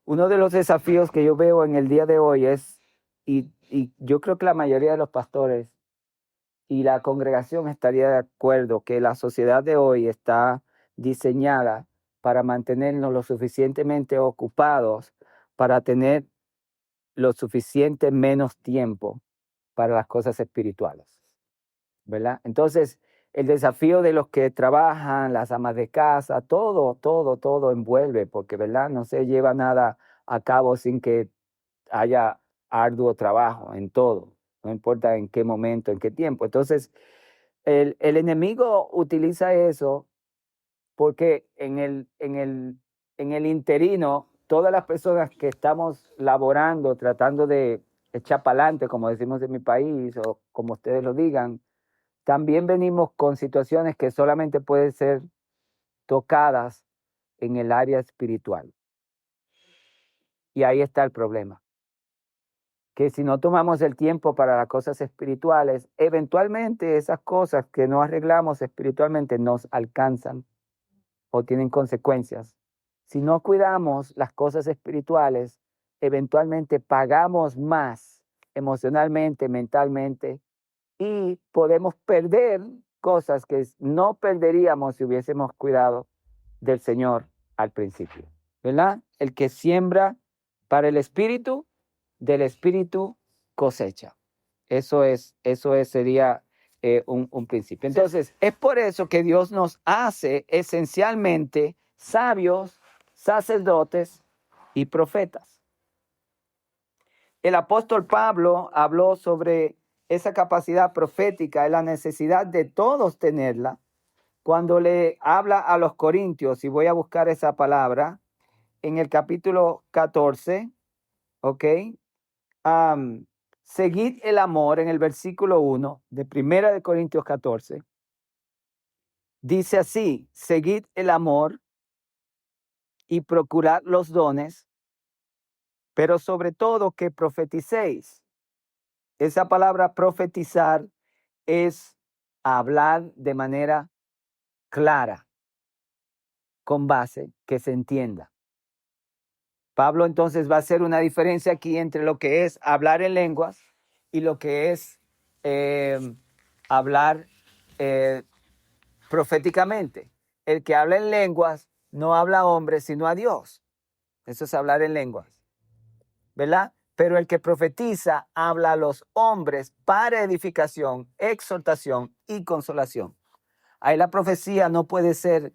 Uno de los desafíos que yo veo en el día de hoy es, y yo creo que la mayoría de los pastores y la congregación estaría de acuerdo, que la sociedad de hoy está diseñada para mantenernos lo suficientemente ocupados para tener lo suficiente menos tiempo para las cosas espirituales, ¿verdad? Entonces, el desafío de los que trabajan, las amas de casa, todo envuelve, porque, ¿verdad? No se lleva nada a cabo sin que haya arduo trabajo en todo, no importa en qué momento, en qué tiempo. Entonces, el enemigo utiliza eso porque en el interino, todas las personas que estamos laborando, tratando de echar para adelante, como decimos en mi país, o como ustedes lo digan, también venimos con situaciones que solamente pueden ser tocadas en el área espiritual. Y ahí está el problema. Que si no tomamos el tiempo para las cosas espirituales, eventualmente esas cosas que no arreglamos espiritualmente nos alcanzan o tienen consecuencias. Si no cuidamos las cosas espirituales, eventualmente pagamos más emocionalmente, mentalmente, y podemos perder cosas que no perderíamos si hubiésemos cuidado del Señor al principio, ¿verdad? El que siembra para el espíritu, del espíritu cosecha. Sería un principio. Entonces, es por eso que Dios nos hace esencialmente sabios, sacerdotes y profetas. El apóstol Pablo habló sobre esa capacidad profética y la necesidad de todos tenerla cuando le habla a los corintios, y voy a buscar esa palabra, en el capítulo 14, ¿ok? Seguid el amor en el versículo 1 de Primera de Corintios 14. Dice así: seguid el amor y procurad los dones, pero sobre todo que profeticéis. Esa palabra profetizar es hablar de manera clara, con base, que se entienda. Pablo entonces va a hacer una diferencia aquí entre lo que es hablar en lenguas y lo que es hablar proféticamente. El que habla en lenguas no habla a hombres, sino a Dios. Eso es hablar en lenguas, ¿verdad? Pero el que profetiza habla a los hombres para edificación, exhortación y consolación. Ahí la profecía no puede ser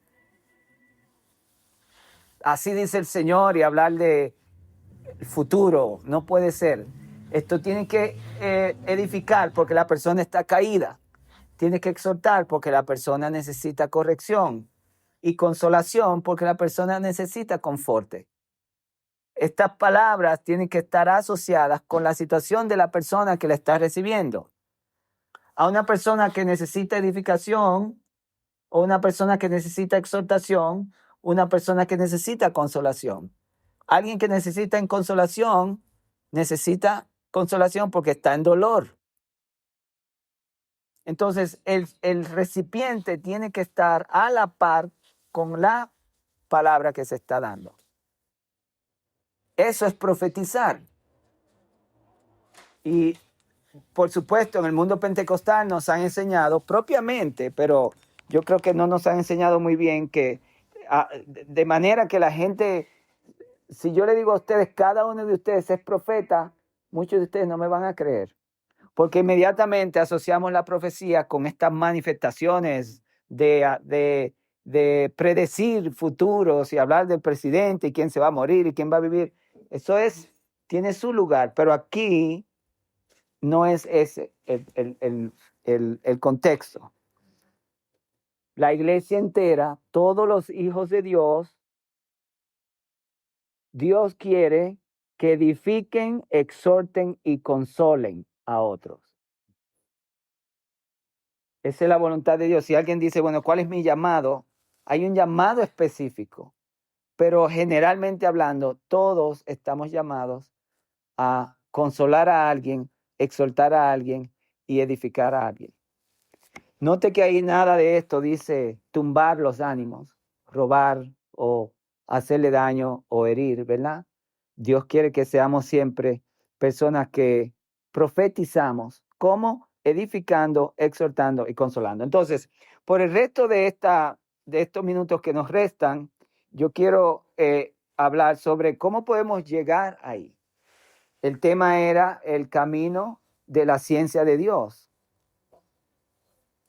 así dice el Señor y hablar de futuro, no puede ser. Esto tiene que edificar porque la persona está caída. Tiene que exhortar porque la persona necesita corrección, y consolación porque la persona necesita conforte. Estas palabras tienen que estar asociadas con la situación de la persona que la está recibiendo. A una persona que necesita edificación, o una persona que necesita exhortación, una persona que necesita consolación. Alguien que necesita consolación porque está en dolor. Entonces, el recipiente tiene que estar a la par con la palabra que se está dando. Eso es profetizar. Y, por supuesto, en el mundo pentecostal nos han enseñado propiamente, pero yo creo que no nos han enseñado muy bien, que de manera que la gente, si yo le digo a ustedes, cada uno de ustedes es profeta, muchos de ustedes no me van a creer. Porque inmediatamente asociamos la profecía con estas manifestaciones de predecir futuros y hablar del presidente y quién se va a morir y quién va a vivir. Eso tiene su lugar, pero aquí no es ese el contexto. La iglesia entera, todos los hijos de Dios, Dios quiere que edifiquen, exhorten y consolen a otros. Esa es la voluntad de Dios. Si alguien dice, bueno, ¿cuál es mi llamado? Hay un llamado específico, pero generalmente hablando, todos estamos llamados a consolar a alguien, exhortar a alguien y edificar a alguien. Note que ahí nada de esto dice tumbar los ánimos, robar o hacerle daño o herir, ¿verdad? Dios quiere que seamos siempre personas que profetizamos, como edificando, exhortando y consolando. Entonces, por el resto de estos minutos que nos restan, yo quiero hablar sobre cómo podemos llegar ahí. El tema era el camino de la ciencia de Dios.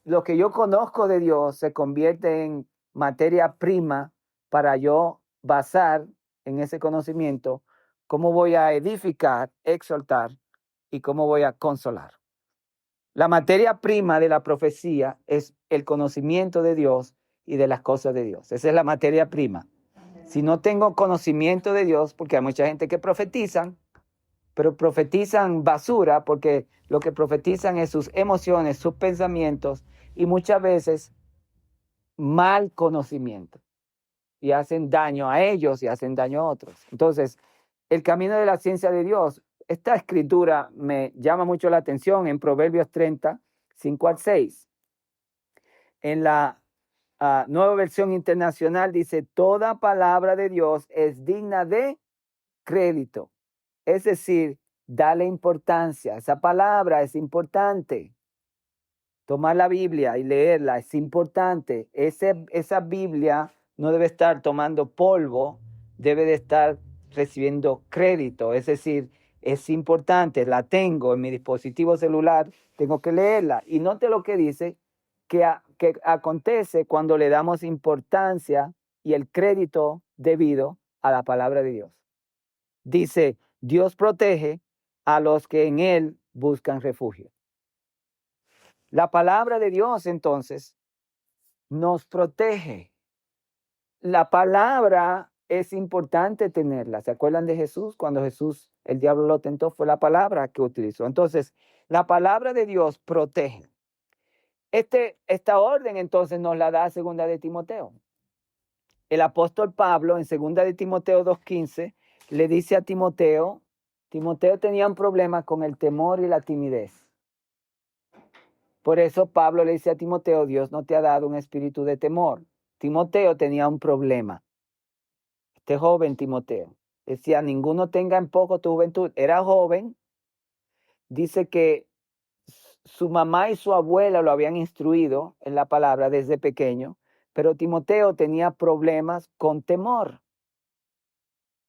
Lo que yo conozco de Dios se convierte en materia prima para yo basar en ese conocimiento cómo voy a edificar, exhortar y cómo voy a consolar. La materia prima de la profecía es el conocimiento de Dios y de las cosas de Dios. Esa es la materia prima. Si no tengo conocimiento de Dios, porque hay mucha gente que profetizan, pero profetizan basura porque lo que profetizan es sus emociones, sus pensamientos y muchas veces mal conocimiento y hacen daño a ellos y hacen daño a otros. Entonces, el camino de la ciencia de Dios, esta escritura me llama mucho la atención en Proverbios 30, 5 al 6. En la Nueva Versión Internacional dice, toda palabra de Dios es digna de crédito. Es decir, dale importancia. Esa palabra es importante. Tomar la Biblia y leerla es importante. Esa Biblia no debe estar tomando polvo, debe de estar recibiendo crédito. Es decir, es importante, la tengo en mi dispositivo celular, tengo que leerla. Y note lo que dice, que acontece cuando le damos importancia y el crédito debido a la palabra de Dios. Dice, Dios protege a los que en Él buscan refugio. La palabra de Dios, entonces, nos protege. La palabra es importante tenerla. ¿Se acuerdan de Jesús? Cuando Jesús, el diablo lo tentó, fue la palabra que utilizó. Entonces, la palabra de Dios protege. Esta orden, entonces, nos la da segunda de Timoteo. El apóstol Pablo, en segunda de Timoteo 2:15, le dice a Timoteo tenía un problema con el temor y la timidez. Por eso Pablo le dice a Timoteo, Dios no te ha dado un espíritu de temor. Timoteo tenía un problema. Este joven Timoteo decía, ninguno tenga en poco tu juventud. Era joven. Dice que su mamá y su abuela lo habían instruido en la palabra desde pequeño, pero Timoteo tenía problemas con temor.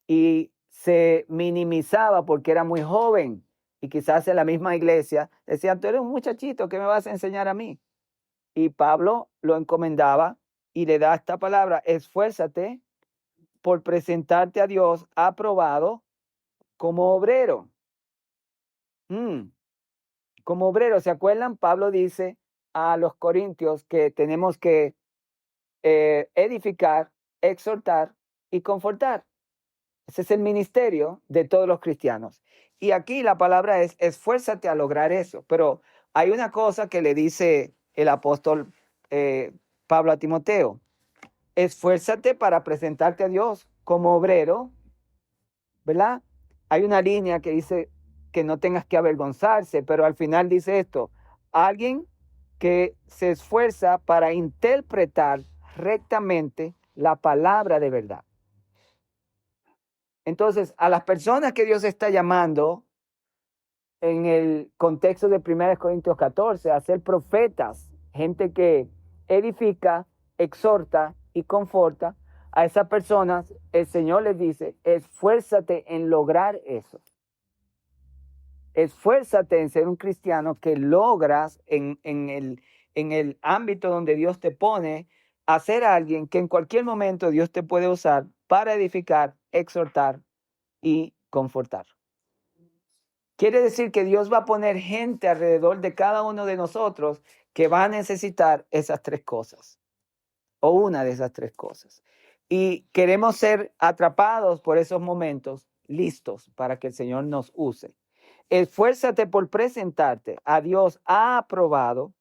Y se minimizaba porque era muy joven. Y quizás en la misma iglesia decían, tú eres un muchachito, ¿qué me vas a enseñar a mí? Y Pablo lo encomendaba y le da esta palabra, esfuérzate por presentarte a Dios aprobado como obrero. Como obrero, ¿se acuerdan? Pablo dice a los corintios que tenemos que edificar, exhortar y confortar. Ese es el ministerio de todos los cristianos. Y aquí la palabra es esfuérzate a lograr eso. Pero hay una cosa que le dice el apóstol Pablo a Timoteo. Esfuérzate para presentarte a Dios como obrero, ¿verdad? Hay una línea que dice que no tengas que avergonzarse, pero al final dice esto, alguien que se esfuerza para interpretar rectamente la palabra de verdad. Entonces, a las personas que Dios está llamando en el contexto de 1 Corintios 14 a ser profetas, gente que edifica, exhorta y conforta, a esas personas el Señor les dice, esfuérzate en lograr eso. Esfuérzate en ser un cristiano que logras en el ámbito donde Dios te pone, a ser alguien que en cualquier momento Dios te puede usar para edificar, exhortar y confortar. Quiere decir que Dios va a poner gente alrededor de cada uno de nosotros que va a necesitar esas tres cosas, o una de esas tres cosas. Y queremos ser atrapados por esos momentos, listos para que el Señor nos use. Esfuérzate por presentarte a Dios aprobado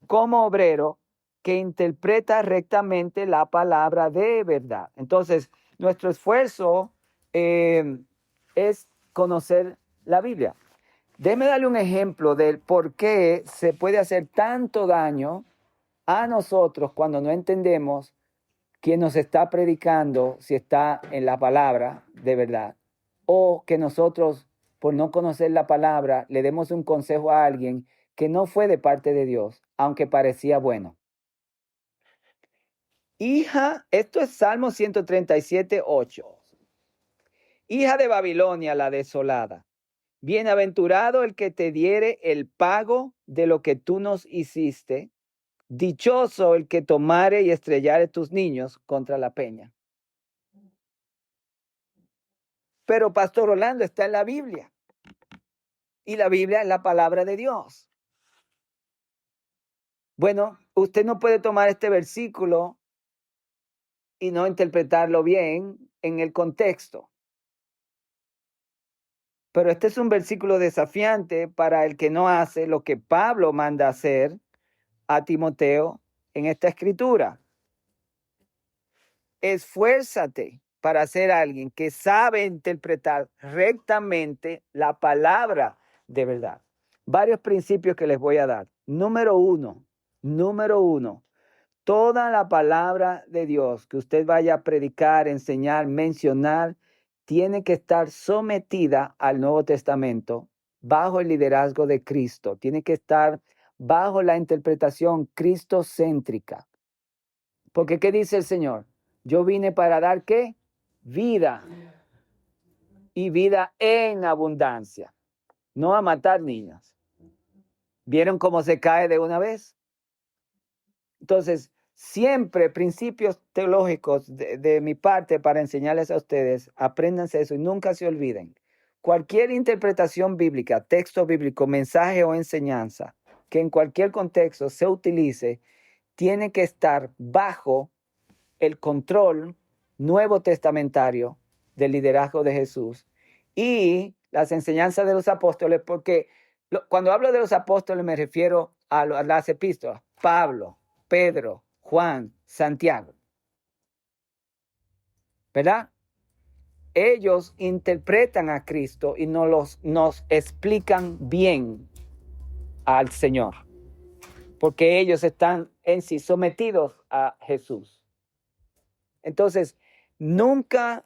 como obrero que interpreta rectamente la palabra de verdad. Entonces, nuestro esfuerzo es conocer la Biblia. Déjeme darle un ejemplo del por qué se puede hacer tanto daño a nosotros cuando no entendemos quién nos está predicando, si está en la palabra de verdad. o que nosotros, por no conocer la palabra, le demos un consejo a alguien que no fue de parte de Dios, aunque parecía bueno. Hija, esto es Salmo 137, 8. Hija de Babilonia, la desolada. Bienaventurado el que te diere el pago de lo que tú nos hiciste. Dichoso el que tomare y estrellare tus niños contra la peña. Pero Pastor Orlando, está en la Biblia. Y la Biblia es la palabra de Dios. Bueno, usted no puede tomar este versículo y no interpretarlo bien en el contexto. Pero este es un versículo desafiante para el que no hace lo que Pablo manda hacer a Timoteo en esta escritura. Esfuérzate para ser alguien que sabe interpretar rectamente la palabra de verdad. Varios principios que les voy a dar. Número uno, toda la palabra de Dios que usted vaya a predicar, enseñar, mencionar, tiene que estar sometida al Nuevo Testamento bajo el liderazgo de Cristo. Tiene que estar bajo la interpretación cristocéntrica. Porque ¿qué dice el Señor? Yo vine para dar ¿qué? Vida. Y vida en abundancia. No a matar niños. ¿Vieron cómo se cae de una vez? Entonces, siempre principios teológicos de mi parte para enseñarles a ustedes, apréndanse eso y nunca se olviden. Cualquier interpretación bíblica, texto bíblico, mensaje o enseñanza que en cualquier contexto se utilice, tiene que estar bajo el control nuevo testamentario del liderazgo de Jesús y las enseñanzas de los apóstoles, porque cuando hablo de los apóstoles me refiero a las epístolas, Pablo, Pedro, Juan, Santiago, ¿verdad? Ellos interpretan a Cristo y nos explican bien al Señor, porque ellos están en sí sometidos a Jesús. Entonces, nunca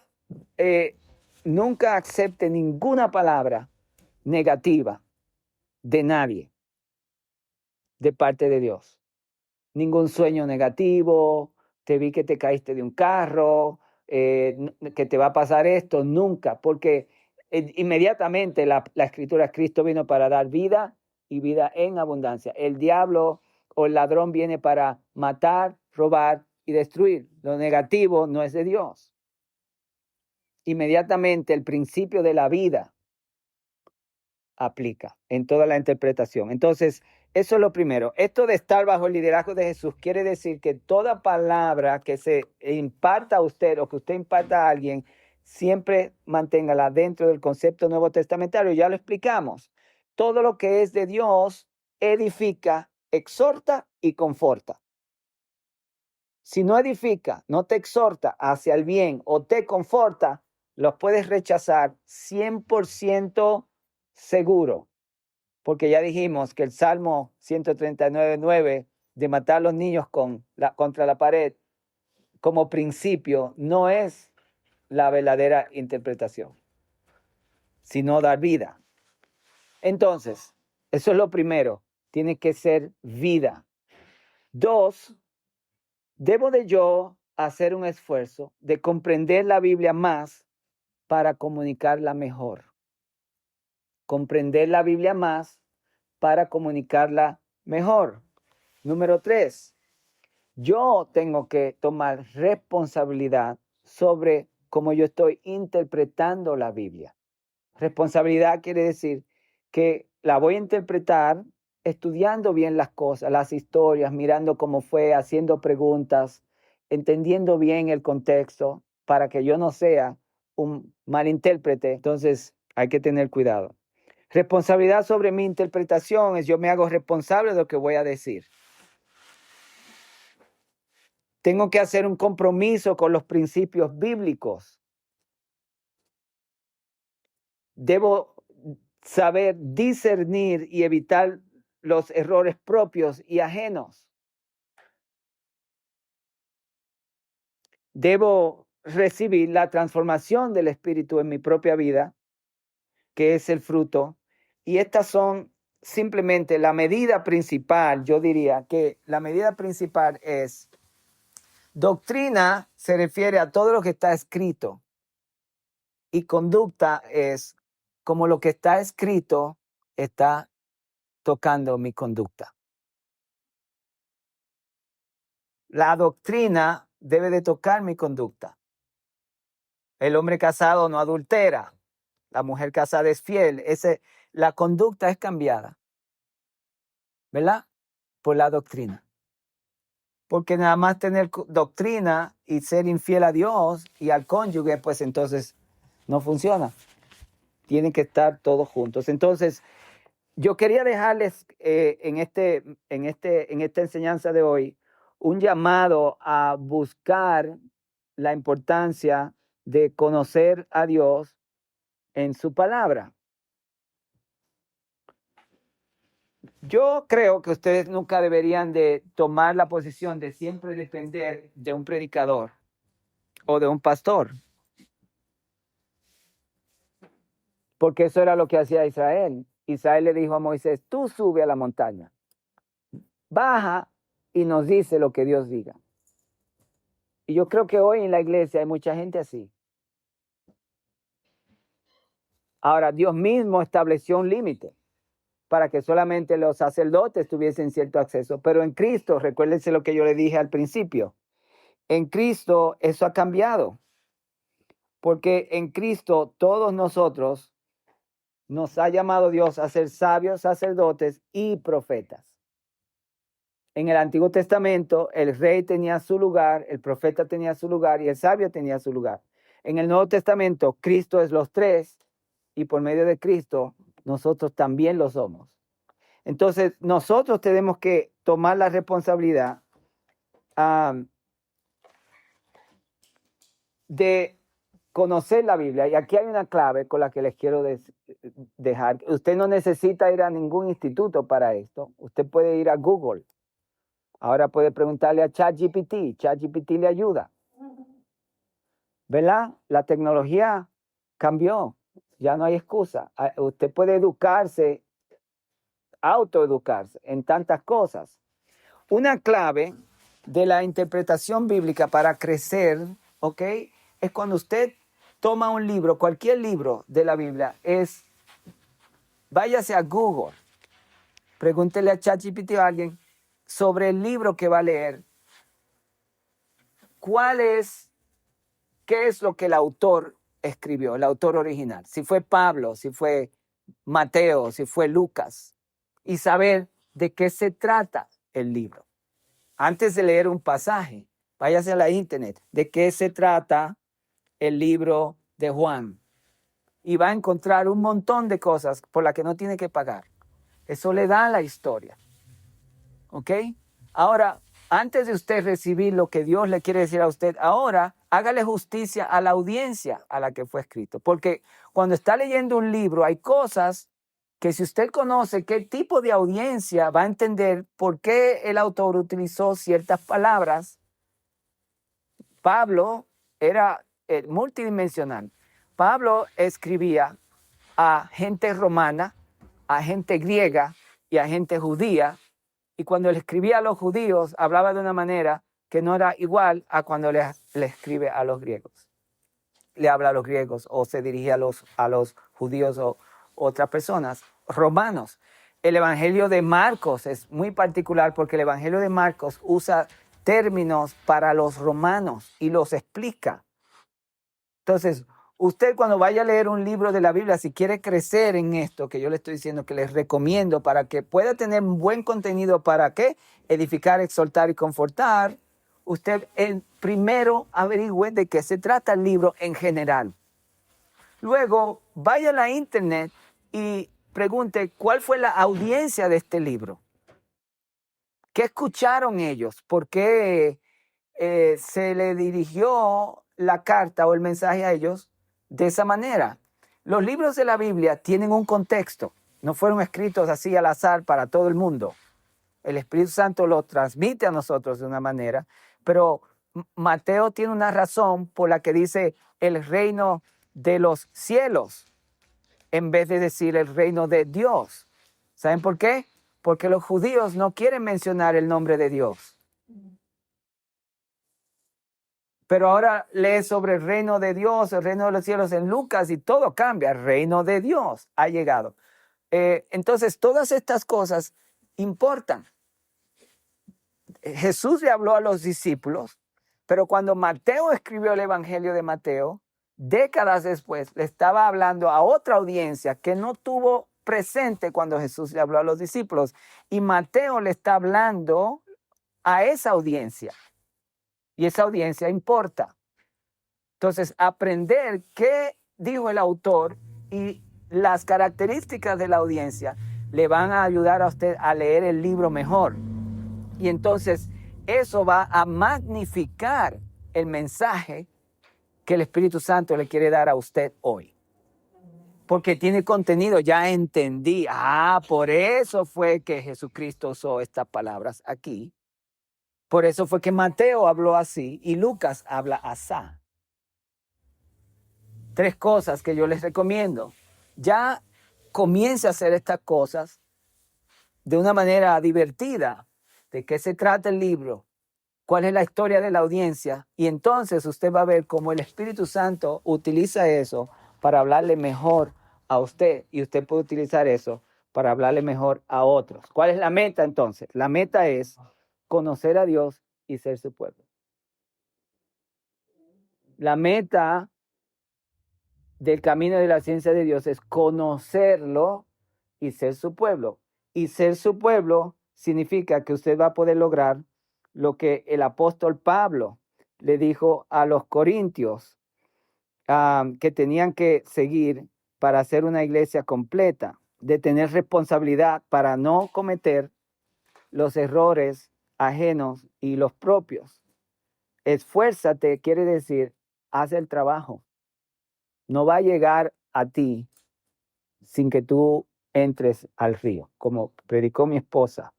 acepte ninguna palabra negativa de nadie de parte de Dios. Ningún sueño negativo, te vi que te caíste de un carro, que te va a pasar esto, nunca, porque inmediatamente la escritura, Cristo vino para dar vida y vida en abundancia. El diablo o el ladrón viene para matar, robar y destruir. Lo negativo no es de Dios. Inmediatamente el principio de la vida aplica en toda la interpretación. Entonces, eso es lo primero. Esto de estar bajo el liderazgo de Jesús quiere decir que toda palabra que se imparta a usted o que usted imparta a alguien, siempre manténgala dentro del concepto nuevo testamentario. Ya lo explicamos. Todo lo que es de Dios edifica, exhorta y conforta. Si no edifica, no te exhorta hacia el bien o te conforta, los puedes rechazar 100% seguro. Porque ya dijimos que el Salmo 139:9 de matar a los niños contra la pared como principio no es la verdadera interpretación, sino dar vida. Entonces, eso es lo primero, tiene que ser vida. 2, debo de yo hacer un esfuerzo de comprender la Biblia más para comunicarla mejor. Comprender la Biblia más para comunicarla mejor. Número 3, yo tengo que tomar responsabilidad sobre cómo yo estoy interpretando la Biblia. Responsabilidad quiere decir que la voy a interpretar estudiando bien las cosas, las historias, mirando cómo fue, haciendo preguntas, entendiendo bien el contexto para que yo no sea un malintérprete. Entonces hay que tener cuidado. Responsabilidad sobre mi interpretación es yo me hago responsable de lo que voy a decir. Tengo que hacer un compromiso con los principios bíblicos. Debo saber discernir y evitar los errores propios y ajenos. Debo recibir la transformación del Espíritu en mi propia vida, que es el fruto. Y estas son simplemente la medida principal. Yo diría que la medida principal es doctrina, se refiere a todo lo que está escrito, y conducta es como lo que está escrito está tocando mi conducta. La doctrina debe de tocar mi conducta. El hombre casado no adultera. La mujer casada es fiel. La conducta es cambiada, ¿verdad? Por la doctrina. Porque nada más tener doctrina y ser infiel a Dios y al cónyuge, pues entonces no funciona. Tienen que estar todos juntos. Entonces, yo quería dejarles en esta enseñanza de hoy un llamado a buscar la importancia de conocer a Dios en su palabra. Yo creo que ustedes nunca deberían de tomar la posición de siempre depender de un predicador o de un pastor, porque eso era lo que hacía Israel. Israel le dijo a Moisés: tú sube a la montaña, baja y nos dice lo que Dios diga. Y yo creo que hoy en la iglesia hay mucha gente así. Ahora, Dios mismo estableció un límite para que solamente los sacerdotes tuviesen cierto acceso. Pero en Cristo, recuérdense lo que yo le dije al principio, en Cristo eso ha cambiado. Porque en Cristo todos nosotros nos ha llamado Dios a ser sabios, sacerdotes y profetas. En el Antiguo Testamento el rey tenía su lugar, el profeta tenía su lugar y el sabio tenía su lugar. En el Nuevo Testamento Cristo es los tres y por medio de Cristo nosotros también lo somos. Entonces nosotros tenemos que tomar la responsabilidad de conocer la Biblia. Y aquí hay una clave con la que les quiero dejar. Usted no necesita ir a ningún instituto para esto. Usted puede ir a Google. Ahora puede preguntarle a ChatGPT. ChatGPT le ayuda. ¿Verdad? La tecnología cambió. Ya no hay excusa. Usted puede educarse, autoeducarse en tantas cosas. Una clave de la interpretación bíblica para crecer, ¿ok? Es cuando usted toma un libro, cualquier libro de la Biblia, váyase a Google, pregúntele a ChatGPT o a alguien sobre el libro que va a leer. ¿Qué es lo que el autor escribió, el autor original? Si fue Pablo, si fue Mateo, si fue Lucas. Y saber de qué se trata el libro. Antes de leer un pasaje, váyase a la internet. ¿De qué se trata el libro de Juan? Y va a encontrar un montón de cosas por las que no tiene que pagar. Eso le da la historia. ¿Ok? Ahora, antes de usted recibir lo que Dios le quiere decir a usted, ahora hágale justicia a la audiencia a la que fue escrito. Porque cuando está leyendo un libro hay cosas que si usted conoce qué tipo de audiencia, va a entender por qué el autor utilizó ciertas palabras. Pablo era multidimensional. Pablo escribía a gente romana, a gente griega y a gente judía. Y cuando le escribía a los judíos, hablaba de una manera que no era igual a cuando le escribe a los griegos. Le habla a los griegos o se dirige a los judíos o otras personas. Romanos. El Evangelio de Marcos es muy particular porque el Evangelio de Marcos usa términos para los romanos y los explica. Entonces, usted cuando vaya a leer un libro de la Biblia, si quiere crecer en esto que yo le estoy diciendo, que les recomiendo para que pueda tener un buen contenido, ¿para qué? Edificar, exhortar y confortar. Usted primero averigüe de qué se trata el libro en general. Luego, vaya a la internet y pregunte cuál fue la audiencia de este libro. ¿Qué escucharon ellos? ¿Por qué se le dirigió la carta o el mensaje a ellos de esa manera? Los libros de la Biblia tienen un contexto. No fueron escritos así al azar para todo el mundo. El Espíritu Santo lo transmite a nosotros de una manera, pero Mateo tiene una razón por la que dice el reino de los cielos, en vez de decir el reino de Dios. ¿Saben por qué? Porque los judíos no quieren mencionar el nombre de Dios. Pero ahora lee sobre el reino de Dios, el reino de los cielos en Lucas y todo cambia. El reino de Dios ha llegado. Entonces, todas estas cosas importan. Jesús le habló a los discípulos, pero cuando Mateo escribió el Evangelio de Mateo, décadas después, le estaba hablando a otra audiencia que no tuvo presente cuando Jesús le habló a los discípulos. Y Mateo le está hablando a esa audiencia. Y esa audiencia importa. Entonces, aprender qué dijo el autor y las características de la audiencia le van a ayudar a usted a leer el libro mejor. Y entonces, eso va a magnificar el mensaje que el Espíritu Santo le quiere dar a usted hoy. Porque tiene contenido, ya entendí. Por eso fue que Jesucristo usó estas palabras aquí. Por eso fue que Mateo habló así y Lucas habla asá. 3 cosas que yo les recomiendo. Ya comience a hacer estas cosas de una manera divertida. ¿De qué se trata el libro? ¿Cuál es la historia de la audiencia? Y entonces usted va a ver cómo el Espíritu Santo utiliza eso para hablarle mejor a usted. Y usted puede utilizar eso para hablarle mejor a otros. ¿Cuál es la meta entonces? La meta es conocer a Dios y ser su pueblo. La meta del camino de la ciencia de Dios es conocerlo y ser su pueblo. Y ser su pueblo significa que usted va a poder lograr lo que el apóstol Pablo le dijo a los corintios que tenían que seguir para hacer una iglesia completa, de tener responsabilidad para no cometer los errores ajenos y los propios. Esfuérzate quiere decir, haz el trabajo. No va a llegar a ti sin que tú entres al río, como predicó mi esposa,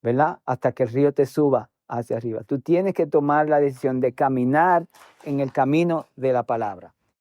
¿verdad? Hasta que el río te suba hacia arriba. Tú tienes que tomar la decisión de caminar en el camino de la palabra.